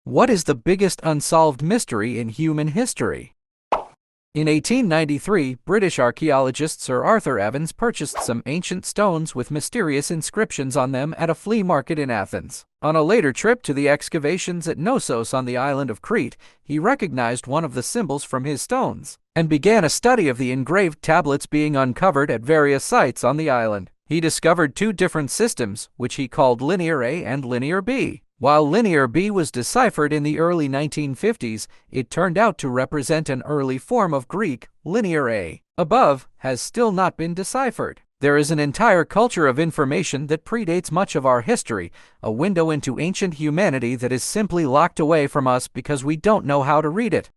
What is the biggest unsolved mystery in human history? In 1893, British archaeologist Sir Arthur Evans purchased some ancient stones with mysterious inscriptions on them at a flea market in Athens. On a later trip to the excavations at Knossos on the island of Crete, he recognized one of the symbols from his stones and began a study of the engraved tablets being uncovered at various sites on the island. He discovered two different systems, which he called Linear A and Linear B. While Linear B was deciphered in the early 1950s, it turned out to represent an early form of Greek. Linear A, above, has still not been deciphered. There is an entire culture of information that predates much of our history, a window into ancient humanity that is simply locked away from us because we don't know how to read it.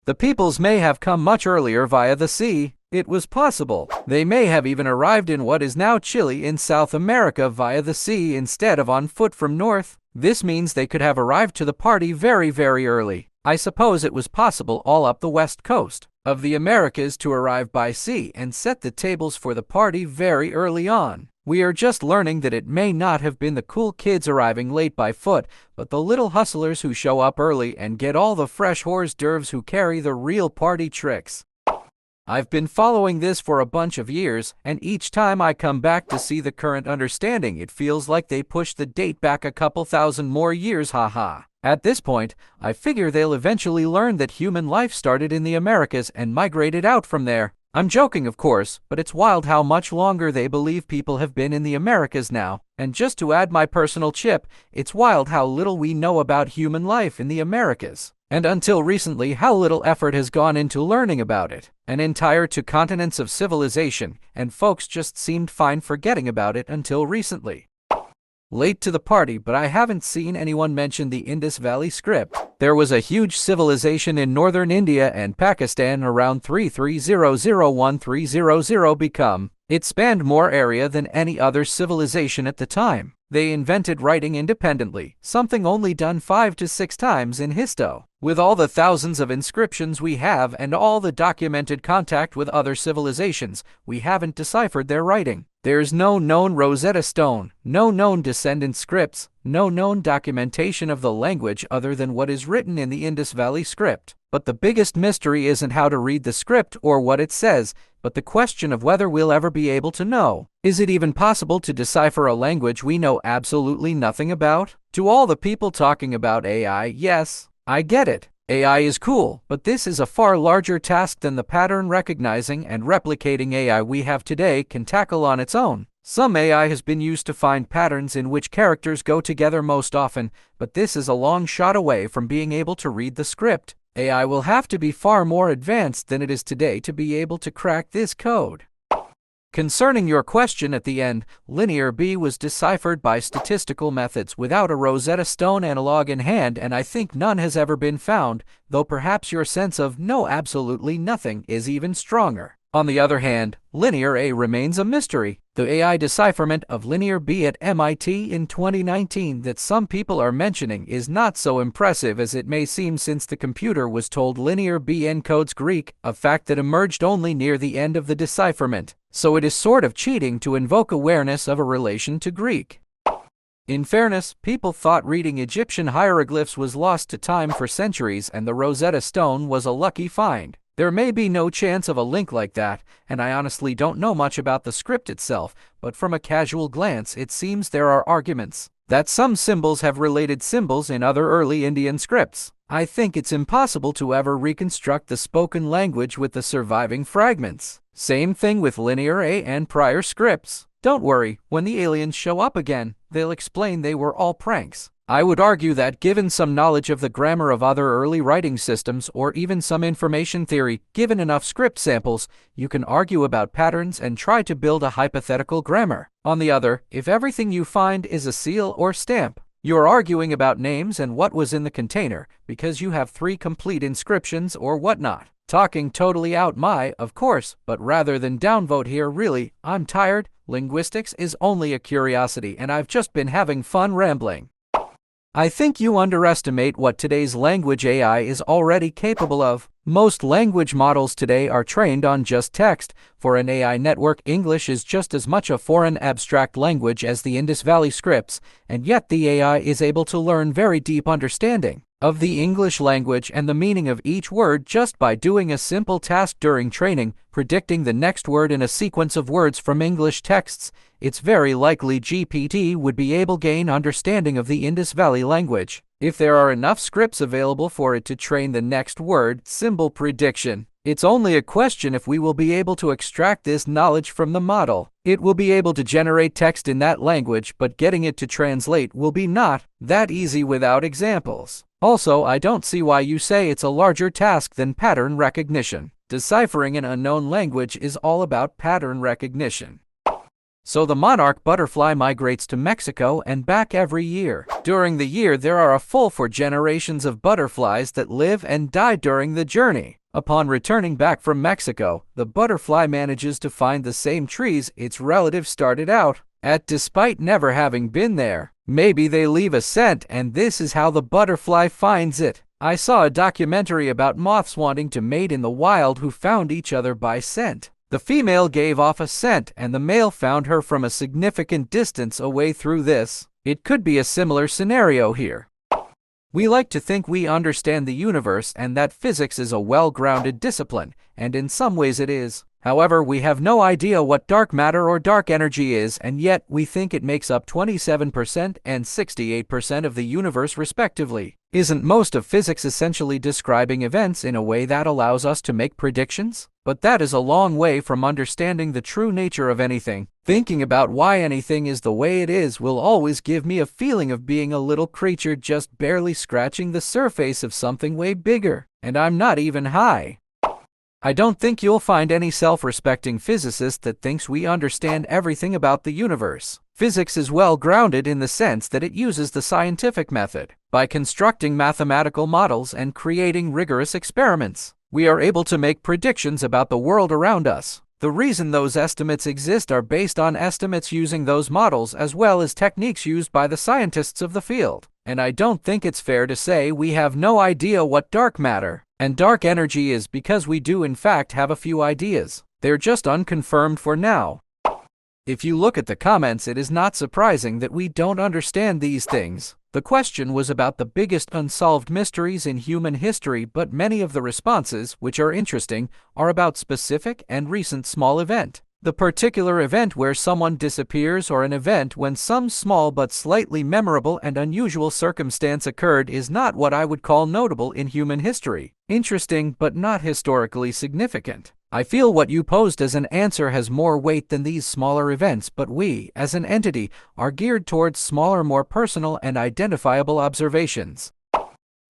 The peoples may have come much earlier via the sea. It was possible they may have even arrived in what is now Chile in South America via the sea instead of on foot from north. This means they could have arrived to the party very, very early. I suppose it was possible all up the west coast of the Americas to arrive by sea and set the tables for the party very early on. We are just learning that it may not have been the cool kids arriving late by foot, but the little hustlers who show up early and get all the fresh hors d'oeuvres who carry the real party tricks. I've been following this for a bunch of years, and each time I come back to see the current understanding, it feels like they push the date back a couple thousand more years, haha. At this point, I figure they'll eventually learn that human life started in the Americas and migrated out from there. I'm joking, of course, but it's wild how much longer they believe people have been in the Americas now. And just to add my personal chip, it's wild how little we know about human life in the Americas. And until recently, how little effort has gone into learning about it. An entire two continents of civilization, and folks just seemed fine forgetting about it until recently. Late to the party, but I haven't seen anyone mention the Indus Valley script. There was a huge civilization in northern India and Pakistan around 33001300 become. It spanned more area than any other civilization at the time. They invented writing independently, something only done 5 to 6 times in histo. With all the thousands of inscriptions we have and all the documented contact with other civilizations, we haven't deciphered their writing. There's no known Rosetta Stone, no known descendant scripts, no known documentation of the language other than what is written in the Indus Valley script. But the biggest mystery isn't how to read the script or what it says, but the question of whether we'll ever be able to know. Is it even possible to decipher a language we know absolutely nothing about? To all the people talking about AI, yes, I get it. AI is cool, but this is a far larger task than the pattern recognizing and replicating AI we have today can tackle on its own. Some AI has been used to find patterns in which characters go together most often, but this is a long shot away from being able to read the script. AI will have to be far more advanced than it is today to be able to crack this code. Concerning your question at the end, Linear B was deciphered by statistical methods without a Rosetta Stone analog in hand, and I think none has ever been found, though perhaps your sense of no, absolutely nothing is even stronger. On the other hand, Linear A remains a mystery. The AI decipherment of Linear B at MIT in 2019 that some people are mentioning is not so impressive as it may seem, since the computer was told Linear B encodes Greek, a fact that emerged only near the end of the decipherment. So it is sort of cheating to invoke awareness of a relation to Greek. In fairness, people thought reading Egyptian hieroglyphs was lost to time for centuries, and the Rosetta Stone was a lucky find. There may be no chance of a link like that, and I honestly don't know much about the script itself, but from a casual glance it seems there are arguments that some symbols have related symbols in other early Indian scripts. I think it's impossible to ever reconstruct the spoken language with the surviving fragments. Same thing with Linear A and prior scripts. Don't worry, when the aliens show up again, they'll explain they were all pranks. I would argue that given some knowledge of the grammar of other early writing systems, or even some information theory, given enough script samples, you can argue about patterns and try to build a hypothetical grammar. On the other, if everything you find is a seal or stamp, you're arguing about names and what was in the container, because you have 3 complete inscriptions or whatnot. Talking totally out of course, but rather than downvote here, really, I'm tired. Linguistics is only a curiosity, and I've just been having fun rambling. I think you underestimate what today's language AI is already capable of. Most language models today are trained on just text. For an AI network, English is just as much a foreign abstract language as the Indus Valley scripts, and yet the AI is able to learn very deep understanding. of the English language and the meaning of each word just by doing a simple task during training, predicting the next word in a sequence of words from English texts, it's very likely GPT would be able to gain understanding of the Indus Valley language. If there are enough scripts available for it to train the next word, symbol prediction. It's only a question if we will be able to extract this knowledge from the model. It will be able to generate text in that language, but getting it to translate will be not that easy without examples. Also, I don't see why you say it's a larger task than pattern recognition. Deciphering an unknown language is all about pattern recognition. So the monarch butterfly migrates to Mexico and back every year. During the year, there are a full 4 generations of butterflies that live and die during the journey. Upon returning back from Mexico, the butterfly manages to find the same trees its relatives started out at despite never having been there. Maybe they leave a scent, and this is how the butterfly finds it. I saw a documentary about moths wanting to mate in the wild who found each other by scent. The female gave off a scent, and the male found her from a significant distance away through this. It could be a similar scenario here. We like to think we understand the universe and that physics is a well-grounded discipline, and in some ways it is. However, we have no idea what dark matter or dark energy is, and yet we think it makes up 27% and 68% of the universe respectively. Isn't most of physics essentially describing events in a way that allows us to make predictions? But that is a long way from understanding the true nature of anything. Thinking about why anything is the way it is will always give me a feeling of being a little creature just barely scratching the surface of something way bigger. And I'm not even high. I don't think you'll find any self-respecting physicist that thinks we understand everything about the universe. Physics is well grounded in the sense that it uses the scientific method. By constructing mathematical models and creating rigorous experiments, we are able to make predictions about the world around us. The reason those estimates exist are based on estimates using those models as well as techniques used by the scientists of the field. And I don't think it's fair to say we have no idea what dark matter and dark energy is, because we do in fact have a few ideas. They're just unconfirmed for now. If you look at the comments, it is not surprising that we don't understand these things. The question was about the biggest unsolved mysteries in human history, but many of the responses, which are interesting, are about specific and recent small event. The particular event where someone disappears or an event when some small but slightly memorable and unusual circumstance occurred is not what I would call notable in human history. Interesting, but not historically significant. I feel what you posed as an answer has more weight than these smaller events, but we, as an entity, are geared towards smaller, more personal and identifiable observations.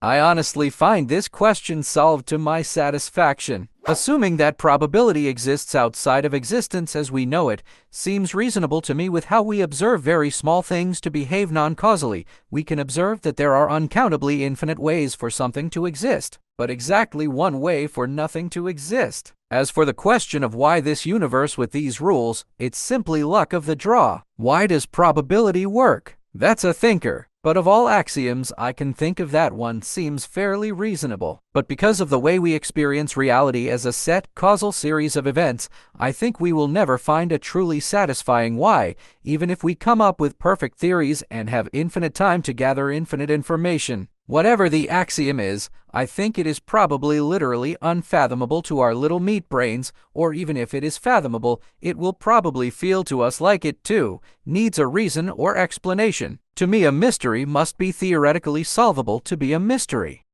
I honestly find this question solved to my satisfaction. Assuming that probability exists outside of existence as we know it, seems reasonable to me. With how we observe very small things to behave non-causally, we can observe that there are uncountably infinite ways for something to exist, but exactly one way for nothing to exist. As for the question of why this universe with these rules, it's simply luck of the draw. Why does probability work? That's a thinker. But of all axioms, I can think of that one seems fairly reasonable. But because of the way we experience reality as a set, causal series of events, I think we will never find a truly satisfying why, even if we come up with perfect theories and have infinite time to gather infinite information. Whatever the axiom is, I think it is probably literally unfathomable to our little meat brains, or even if it is fathomable, it will probably feel to us like it too needs a reason or explanation. To me, a mystery must be theoretically solvable to be a mystery.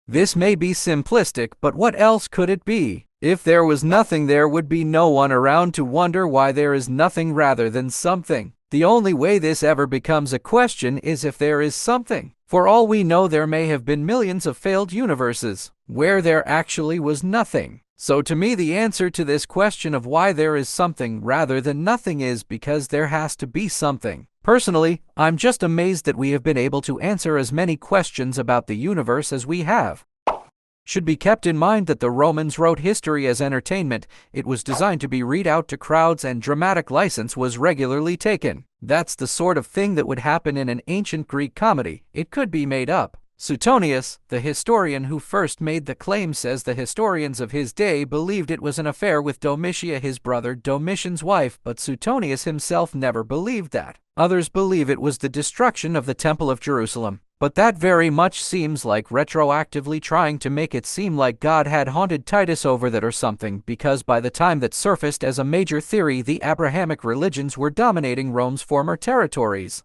This may be simplistic, but what else could it be? If there was nothing, there would be no one around to wonder why there is nothing rather than something. The only way this ever becomes a question is if there is something. For all we know, there may have been millions of failed universes where there actually was nothing. So to me, the answer to this question of why there is something rather than nothing is because there has to be something. Personally, I'm just amazed that we have been able to answer as many questions about the universe as we have. Should be kept in mind that the Romans wrote history as entertainment. It was designed to be read out to crowds, and dramatic license was regularly taken. That's the sort of thing that would happen in an ancient Greek comedy. It could be made up. Suetonius, the historian who first made the claim, says the historians of his day believed it was an affair with Domitia, his brother Domitian's wife, but Suetonius himself never believed that. Others believe it was the destruction of the Temple of Jerusalem. But that very much seems like retroactively trying to make it seem like God had haunted Titus over that or something, because by the time that surfaced as a major theory, the Abrahamic religions were dominating Rome's former territories.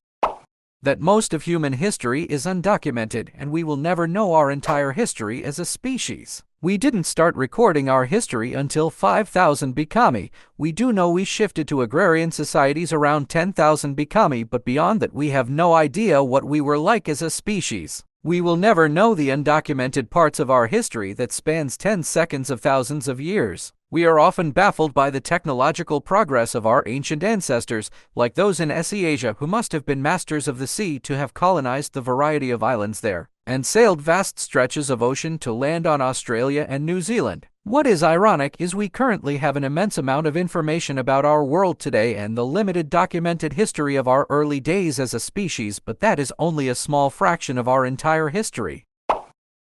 That most of human history is undocumented, and we will never know our entire history as a species. We didn't start recording our history until 5000 BCE. We do know we shifted to agrarian societies around 10,000 BCE, but beyond that we have no idea what we were like as a species. We will never know the undocumented parts of our history that spans 10 seconds of thousands of years. We are often baffled by the technological progress of our ancient ancestors, like those in Asia who must have been masters of the sea to have colonized the variety of islands there, and sailed vast stretches of ocean to land on Australia and New Zealand. What is ironic is we currently have an immense amount of information about our world today and the limited documented history of our early days as a species, but that is only a small fraction of our entire history.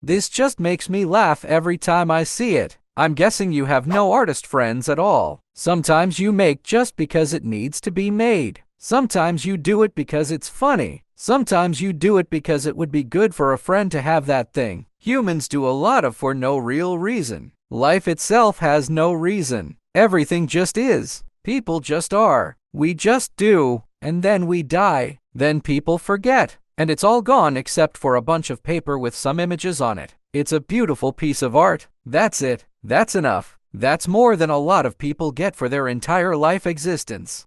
This just makes me laugh every time I see it. I'm guessing you have no artist friends at all. Sometimes you make just because it needs to be made. Sometimes you do it because it's funny. Sometimes you do it because it would be good for a friend to have that thing. Humans do a lot of for no real reason. Life itself has no reason. Everything just is. People just are. We just do. And then we die. Then people forget. And it's all gone except for a bunch of paper with some images on it. It's a beautiful piece of art. That's it. That's enough. That's more than a lot of people get for their entire life existence.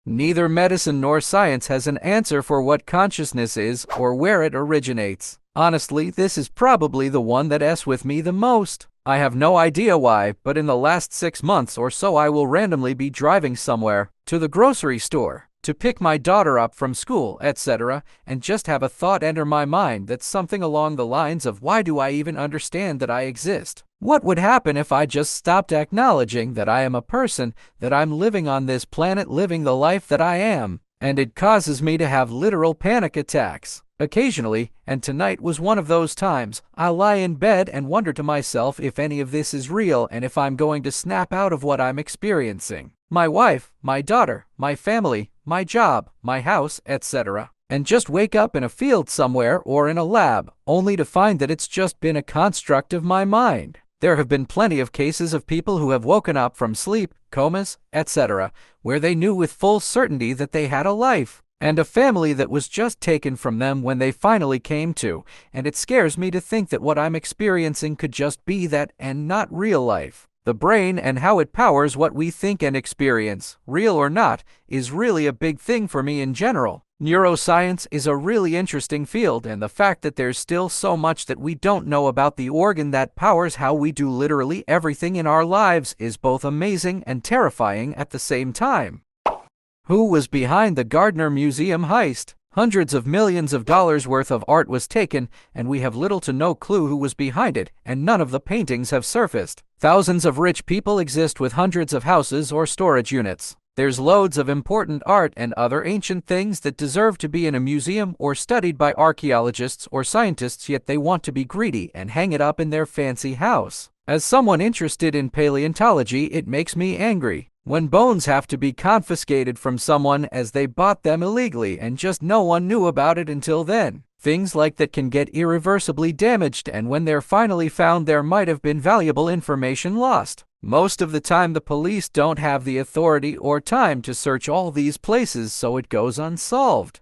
Neither medicine nor science has an answer for what consciousness is or where it originates. Honestly, this is probably the one that s with me the most. I have no idea why, but in the last 6 months or so I will randomly be driving somewhere, to the grocery store, to pick my daughter up from school, etc., and just have a thought enter my mind that's something along the lines of, why do I even understand that I exist? What would happen if I just stopped acknowledging that I am a person, that I'm living on this planet living the life that I am? And it causes me to have literal panic attacks. Occasionally, and tonight was one of those times, I'll lie in bed and wonder to myself if any of this is real and if I'm going to snap out of what I'm experiencing. My wife, my daughter, my family, my job, my house, etc. And just wake up in a field somewhere or in a lab, only to find that it's just been a construct of my mind. There have been plenty of cases of people who have woken up from sleep, comas, etc., where they knew with full certainty that they had a life, and a family that was just taken from them when they finally came to, and it scares me to think that what I'm experiencing could just be that and not real life. The brain and how it powers what we think and experience, real or not, is really a big thing for me in general. Neuroscience is a really interesting field, and the fact that there's still so much that we don't know about the organ that powers how we do literally everything in our lives is both amazing and terrifying at the same time. Who was behind the Gardner Museum heist? Hundreds of millions of dollars worth of art was taken, and we have little to no clue who was behind it, and none of the paintings have surfaced. Thousands of rich people exist with hundreds of houses or storage units. There's loads of important art and other ancient things that deserve to be in a museum or studied by archaeologists or scientists, yet they want to be greedy and hang it up in their fancy house. As someone interested in paleontology, it makes me angry when bones have to be confiscated from someone as they bought them illegally and just no one knew about it until then. Things like that can get irreversibly damaged, and when they're finally found, there might have been valuable information lost. Most of the time the police don't have the authority or time to search all these places, so it goes unsolved.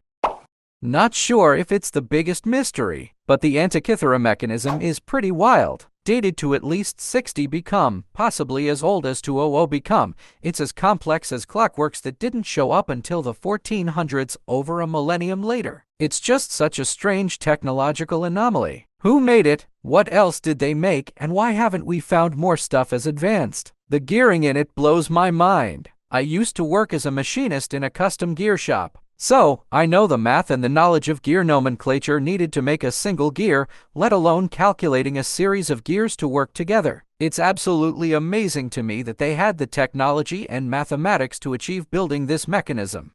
Not sure if it's the biggest mystery, but the Antikythera mechanism is pretty wild. Dated to at least 60 BCE, possibly as old as 200 BCE. It's as complex as clockworks that didn't show up until the 1400s, over a millennium later. It's just such a strange technological anomaly. Who made it? What else did they make? And why haven't we found more stuff as advanced? The gearing in it blows my mind. I used to work as a machinist in a custom gear shop, so I know the math and the knowledge of gear nomenclature needed to make a single gear, let alone calculating a series of gears to work together. It's absolutely amazing to me that they had the technology and mathematics to achieve building this mechanism.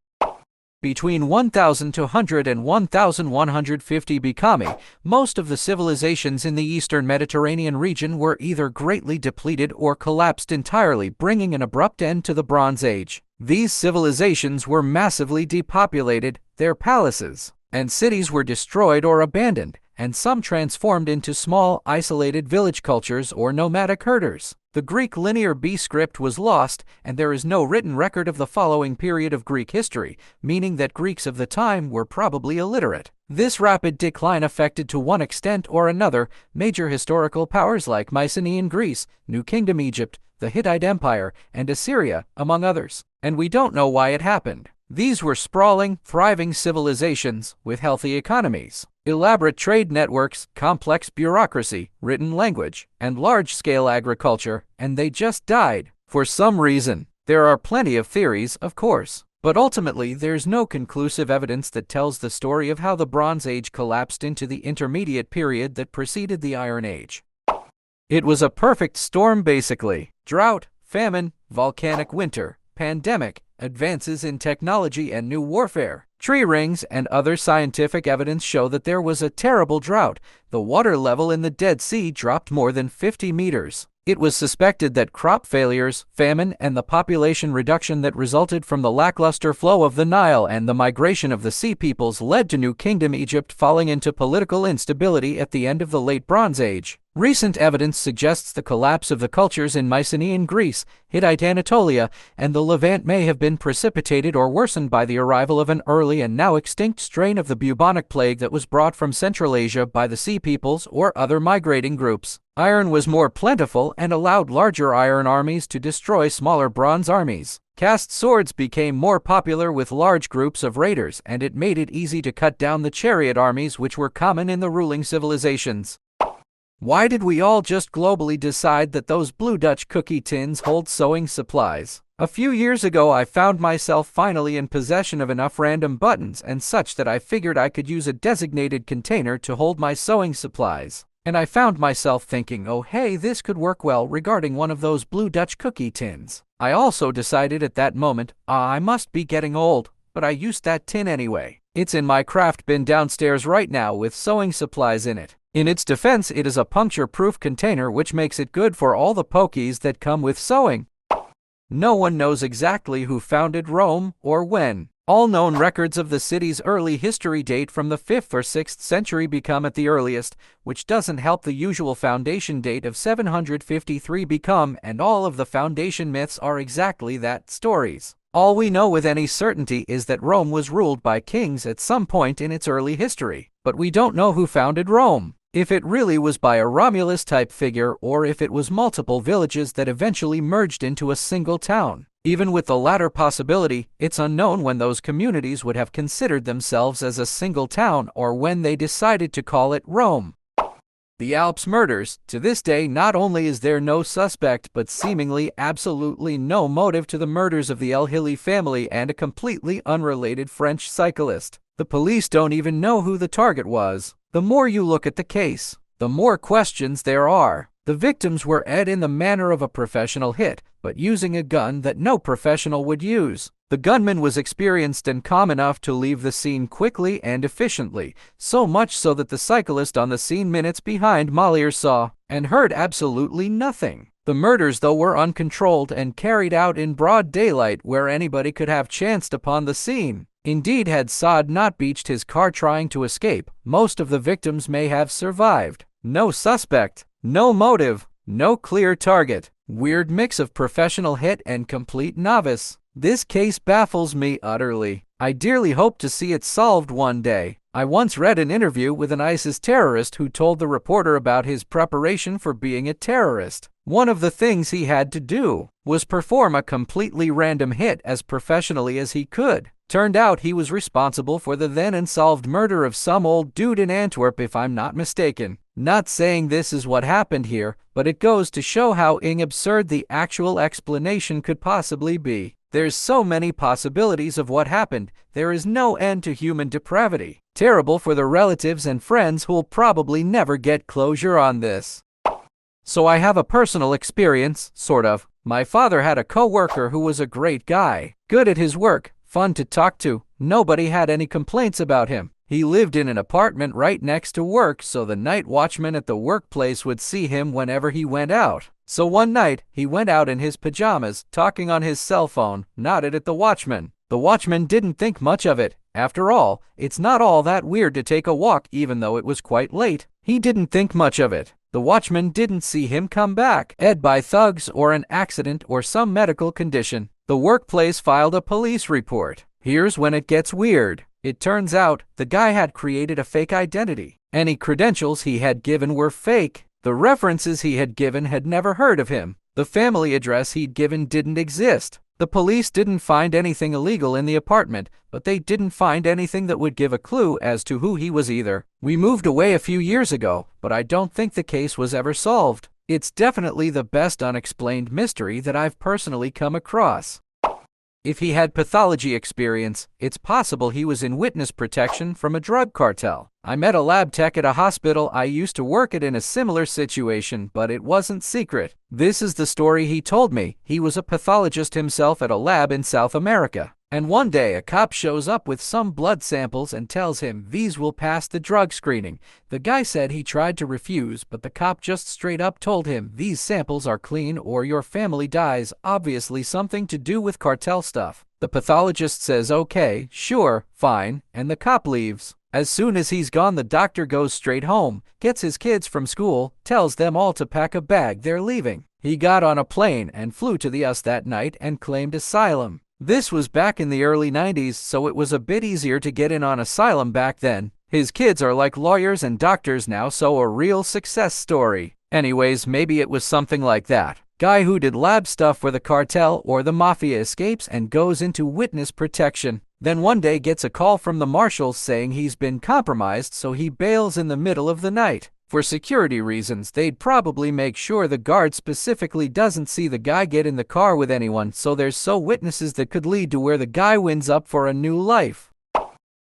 Between 1200 and 1150 BCE, most of the civilizations in the eastern Mediterranean region were either greatly depleted or collapsed entirely, bringing an abrupt end to the Bronze Age. These civilizations were massively depopulated, their palaces, and cities were destroyed or abandoned, and some transformed into small, isolated village cultures or nomadic herders. The Greek Linear B script was lost, and there is no written record of the following period of Greek history, meaning that Greeks of the time were probably illiterate. This rapid decline affected to one extent or another major historical powers like Mycenaean Greece, New Kingdom Egypt, the Hittite Empire, and Assyria, among others. And we don't know why it happened. These were sprawling, thriving civilizations with healthy economies, elaborate trade networks, complex bureaucracy, written language, and large-scale agriculture, and they just died for some reason. There are plenty of theories, of course, but ultimately there's no conclusive evidence that tells the story of how the Bronze Age collapsed into the intermediate period that preceded the Iron Age. It was a perfect storm basically. Drought, famine, volcanic winter, pandemic, advances in technology and new warfare. Tree rings and other scientific evidence show that there was a terrible drought. The water level in the Dead Sea dropped more than 50 meters. It was suspected that crop failures, famine, and the population reduction that resulted from the lackluster flow of the Nile and the migration of the Sea Peoples led to New Kingdom Egypt falling into political instability at the end of the Late Bronze Age. Recent evidence suggests the collapse of the cultures in Mycenaean Greece, Hittite Anatolia, and the Levant may have been precipitated or worsened by the arrival of an early and now extinct strain of the bubonic plague that was brought from Central Asia by the Sea Peoples or other migrating groups. Iron was more plentiful and allowed larger iron armies to destroy smaller bronze armies. Cast swords became more popular with large groups of raiders, and it made it easy to cut down the chariot armies which were common in the ruling civilizations. Why did we all just globally decide that those blue Dutch cookie tins hold sewing supplies? A few years ago I found myself finally in possession of enough random buttons and such that I figured I could use a designated container to hold my sewing supplies. And I found myself thinking, oh hey, this could work well regarding one of those blue Dutch cookie tins. I also decided at that moment, I must be getting old, but I used that tin anyway. It's in my craft bin downstairs right now with sewing supplies in it. In its defense, it is a puncture-proof container which makes it good for all the pokies that come with sewing. No one knows exactly who founded Rome or when. All known records of the city's early history date from the 5th or 6th century become at the earliest, which doesn't help the usual foundation date of 753 become, and all of the foundation myths are exactly that, stories. All we know with any certainty is that Rome was ruled by kings at some point in its early history, but we don't know who founded Rome. If it really was by a Romulus-type figure or if it was multiple villages that eventually merged into a single town. Even with the latter possibility, it's unknown when those communities would have considered themselves as a single town or when they decided to call it Rome. The Alps murders. To this day, not only is there no suspect, but seemingly absolutely no motive to the murders of the El Hilli family and a completely unrelated French cyclist. The police don't even know who the target was. The more you look at the case, the more questions there are. The victims were dead in the manner of a professional hit, but using a gun that no professional would use. The gunman was experienced and calm enough to leave the scene quickly and efficiently, so much so that the cyclist on the scene minutes behind Mollier saw and heard absolutely nothing. The murders, though, were uncontrolled and carried out in broad daylight where anybody could have chanced upon the scene. Indeed, had Saad not beached his car trying to escape, most of the victims may have survived. No suspect, no motive, no clear target. Weird mix of professional hit and complete novice. This case baffles me utterly. I dearly hope to see it solved one day. I once read an interview with an ISIS terrorist who told the reporter about his preparation for being a terrorist. One of the things he had to do was perform a completely random hit as professionally as he could. Turned out he was responsible for the then unsolved murder of some old dude in Antwerp, if I'm not mistaken. Not saying this is what happened here, but it goes to show how absurd the actual explanation could possibly be. There's so many possibilities of what happened, there is no end to human depravity. Terrible for the relatives and friends who'll probably never get closure on this. So I have a personal experience, sort of. My father had a co-worker who was a great guy, good at his work, fun to talk to. Nobody had any complaints about him. He lived in an apartment right next to work, so the night watchman at the workplace would see him whenever he went out. So one night, he went out in his pajamas, talking on his cell phone, nodded at the watchman. The watchman didn't think much of it. After all, it's not all that weird to take a walk even though it was quite late. He didn't think much of it. The watchman didn't see him come back, by thugs or an accident or some medical condition. The workplace filed a police report. Here's when it gets weird. It turns out the guy had created a fake identity. Any credentials he had given were fake. The references he had given had never heard of him. The family address he'd given didn't exist. The police didn't find anything illegal in the apartment, but they didn't find anything that would give a clue as to who he was either. We moved away a few years ago, but I don't think the case was ever solved. It's definitely the best unexplained mystery that I've personally come across. If he had pathology experience, it's possible he was in witness protection from a drug cartel. I met a lab tech at a hospital I used to work at in a similar situation, but it wasn't secret. This is the story he told me. He was a pathologist himself at a lab in South America. And one day a cop shows up with some blood samples and tells him these will pass the drug screening. The guy said he tried to refuse, but the cop just straight up told him these samples are clean or your family dies, obviously something to do with cartel stuff. The pathologist says okay, sure, fine, and the cop leaves. As soon as he's gone, the doctor goes straight home, gets his kids from school, tells them all to pack a bag, they're leaving. He got on a plane and flew to the US that night and claimed asylum. This was back in the early 90s, so it was a bit easier to get in on asylum back then. His kids are like lawyers and doctors now, so a real success story. Anyways, maybe it was something like that. Guy who did lab stuff for the cartel or the mafia escapes and goes into witness protection. Then one day gets a call from the marshals saying he's been compromised, so he bails in the middle of the night. For security reasons, they'd probably make sure the guard specifically doesn't see the guy get in the car with anyone, so there's witnesses that could lead to where the guy winds up for a new life.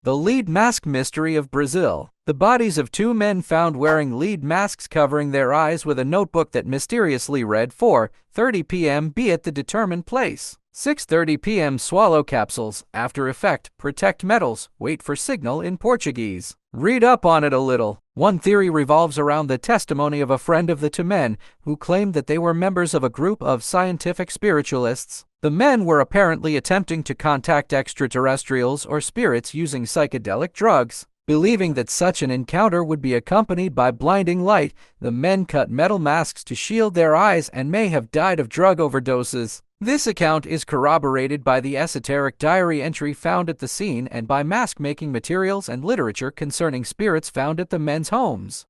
The lead mask mystery of Brazil. The bodies of two men found wearing lead masks covering their eyes with a notebook that mysteriously read 4:30 p.m. be at the determined place. 6:30 p.m. swallow capsules, after effect, protect metals, wait for signal in Portuguese. Read up on it a little. One theory revolves around the testimony of a friend of the two men who claimed that they were members of a group of scientific spiritualists. The men were apparently attempting to contact extraterrestrials or spirits using psychedelic drugs. Believing that such an encounter would be accompanied by blinding light, the men cut metal masks to shield their eyes and may have died of drug overdoses. This account is corroborated by the esoteric diary entry found at the scene and by mask-making materials and literature concerning spirits found at the men's homes.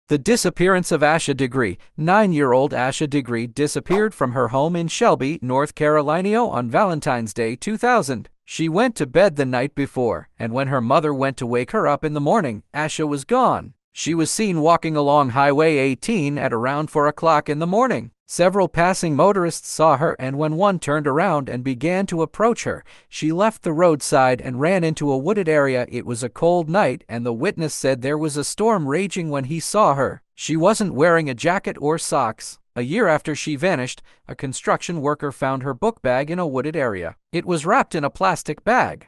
The disappearance of Asha Degree. 9-year-old Asha Degree disappeared from her home in Shelby, North Carolina on Valentine's Day 2000. She went to bed the night before, and when her mother went to wake her up in the morning, Asha was gone. She was seen walking along Highway 18 at around 4 o'clock in the morning. Several passing motorists saw her, and when one turned around and began to approach her, she left the roadside and ran into a wooded area. It was a cold night, and the witness said there was a storm raging when he saw her. She wasn't wearing a jacket or socks. A year after she vanished, a construction worker found her book bag in a wooded area. It was wrapped in a plastic bag.